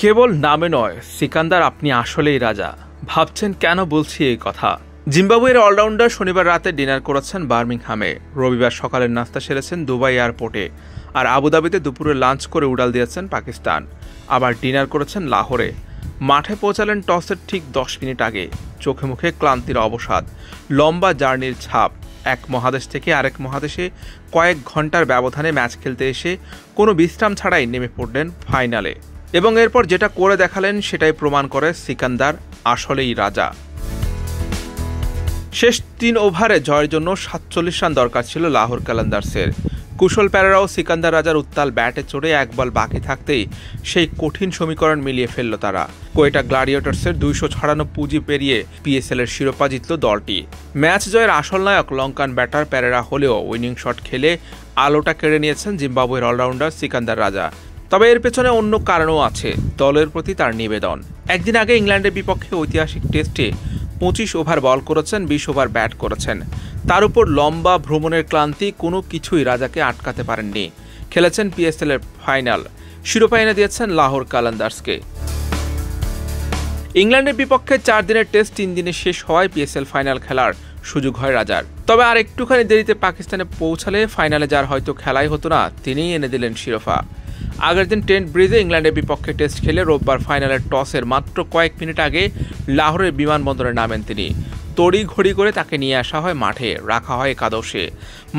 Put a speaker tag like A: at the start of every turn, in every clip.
A: কেবল নামে নয়, সিকান্দার আপনি আসলেই রাজা। ভাবছেন কেন বলছি এই কথা? জিম্বাবুয়ের অলরাউন্ডার শনিবার রাতে ডিনার করেছেন বার্মিংহামে, রবিবার সকালের নাস্তা সেরেছেন দুবাই এয়ারপোর্টে, আর আবুধাবিতে দুপুরে লাঞ্চ করে উড়াল দিয়েছেন পাকিস্তান। আবার ডিনার করেছেন লাহোরে। মাঠে পৌঁছালেন টসের ঠিক 10 মিনিট আগে। চোখে মুখে ক্লান্তির অবসাদ, লম্বা জার্নির ছাপ। এক মহাদেশ থেকে আরেক মহাদেশে কয়েক ঘন্টার ব্যবধানে ম্যাচ খেলতে এসে কোনো বিশ্রাম ছাড়াই নেমে পড়লেন ফাইনালে, এবং এরপর যেটা করে দেখালেন সেটাই প্রমাণ করে সিকান্দার আসলেই রাজা। শেষ 3 ওভারে জয়ের জন্য 47 রান দরকার ছিল লাহোর কালান্দার্সের। কুশল প্যারেরাও সিকান্দার রাজার উত্তাল ব্যাটে চড়ে এক বল বাকি থাকতেই সেই কঠিন সমীকরণ মিলিয়ে ফেলল তারা। কোয়েটা গ্ল্যাডিয়েটর্সের 256 পুঁজি পেরিয়ে পিএসএল এর শিরোপা জিতল দলটি। ম্যাচ জয়ের আসল নায়ক লঙ্কান ব্যাটার প্যারেরা হলেও উইনিং শট খেলে আলোটা কেড়ে নিয়েছেন জিম্বাবুয়ের অলরাউন্ডার সিকান্দার রাজা। তবে এর পেছনে অন্য কারণও আছে, দলের প্রতি তার নিবেদন। একদিন আগে ইংল্যান্ডের বিপক্ষে ঐতিহাসিক টেস্টে 25 ওভার বল করেছেন, 20 ওভার ব্যাট করেছেন। তার উপর লম্বা ভ্রমণের ক্লান্তি কোনো কিছুই রাজাকে আটকাতে পারেননি। খেলেছেন পিএসএল এর ফাইনাল, শিরোপা এনে দিয়েছেন লাহোর কালান্দার্সকে। ইংল্যান্ডের বিপক্ষে 4 দিনের টেস্ট 3 দিনে শেষ হওয়ায় পিএসএল ফাইনাল খেলার সুযোগ হয় রাজার। তবে আর একটুখানি দেরিতে পাকিস্তানে পৌঁছালে ফাইনালে যার হয়তো খেলাই হতো না, তিনিই এনে দিলেন শিরোপা। আগের দিন টেন্ট ব্রিজে ইংল্যান্ডের বিপক্ষে টেস্ট খেলে রোববার ফাইনালের টসের মাত্র কয়েক মিনিট আগে লাহোরের বিমানবন্দরে নামেন তিনি। তড়ি ঘড়ি করে তাকে নিয়ে আসা হয় মাঠে, রাখা হয় একাদশে।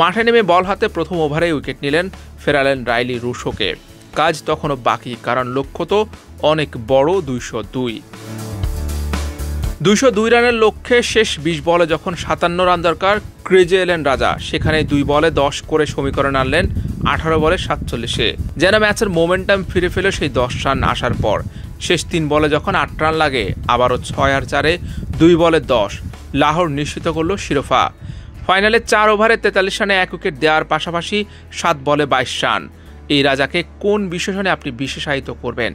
A: মাঠে নেমে বল হাতে প্রথম ওভারে উইকেট নিলেন, ফেরালেন রাইলি রুশোকে। কাজ তখনও বাকি, কারণ লক্ষ্য তো অনেক বড়, 202 রানের লক্ষ্যে শেষ 20 বলে যখন 57 রান দরকার, ক্রিজে এলেন রাজা। সেখানে 2 বলে 10 করে সমীকরণ আনলেন 18 বলে 47-এ। যেন ম্যাচের মোমেন্টাম ফিরে ফেলে সেই 10 রান আসার পর। শেষ 3 বলে যখন 8 রান লাগে, আবারও 6 আর 4-এ 2 বলে 10, লাহোর নিশ্চিত করল শিরোপা। ফাইনালে 4 ওভারে 43 রানে 1 উইকেট দেওয়ার পাশাপাশি 7 বলে 22 রান। এই রাজাকে কোন বিশেষণে আপনি বিশেষায়িত করবেন?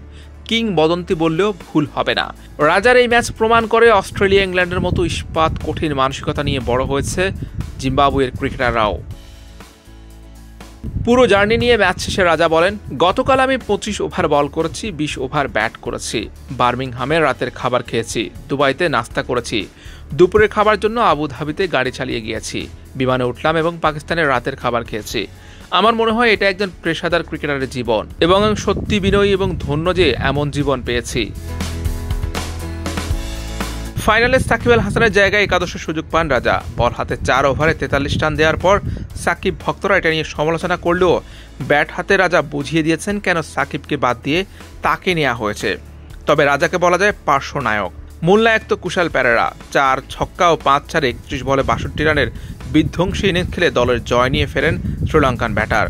A: কিংবদন্তি বললেও ভুল হবে না। রাজার এই ম্যাচ প্রমাণ করে অস্ট্রেলিয়া ইংল্যান্ডের মতো ইস্পাত কঠিন মানসিকতা নিয়ে বড় হয়েছে জিম্বাবুয়ের ক্রিকেটাররাও। পুরো জার্নি নিয়ে ম্যাচ শেষে রাজা বলেন, গতকাল আমি 25 ওভার বল করেছি, 20 ওভার ব্যাট করেছি। বার্মিংহামে রাতের খাবার খেয়েছি, দুবাইতে নাস্তা করেছি, দুপুরের খাবার জন্য আবুধাবিতে গাড়ি চালিয়ে গিয়েছি, বিমানে উঠলাম এবং পাকিস্তানের রাতের খাবার খেয়েছি। আমার মনে হয় এটা একজন পেশাদার ক্রিকেটারের জীবন, এবং আমি সত্যি বিনয়ী এবং ধন্য যে এমন জীবন পেয়েছি। ফাইনালে সাকিব আল হাসানের জায়গায় একাদশের সুযোগ পান রাজা। বল হাতে 4 ওভারে 43 রান দেওয়ার পর সাকিব ভক্তরা এটা নিয়ে সমালোচনা করলেও ব্যাট হাতে রাজা বুঝিয়ে দিয়েছেন কেন সাকিবকে বাদ দিয়ে তাকে নেওয়া হয়েছে। তবে রাজাকে বলা যায় পার্শ্ব নায়ক। মূল নায়ক তো কুশল প্যারেরা। 4 ছক্কা ও 5-4 31 বলে 62 রানের বিধ্বংসী ইনিংস খেলে দলের জয় নিয়ে ফেরেন শ্রীলঙ্কান ব্যাটার।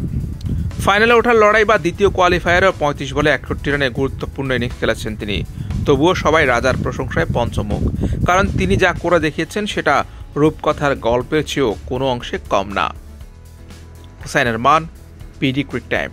A: ফাইনালে ওঠার লড়াই বা দ্বিতীয় কোয়ালিফায়ারেও 35 বলে 61 রানে গুরুত্বপূর্ণ ইনিংস খেলেছেন তিনি। তবুও সবাই রাজার প্রশংসায় পঞ্চমুখ, কারণ তিনি যা করে দেখিয়েছেন সেটা রূপকথার গল্পের চেয়েও কোনো অংশে কম না। Hussain Arman, PD crick time.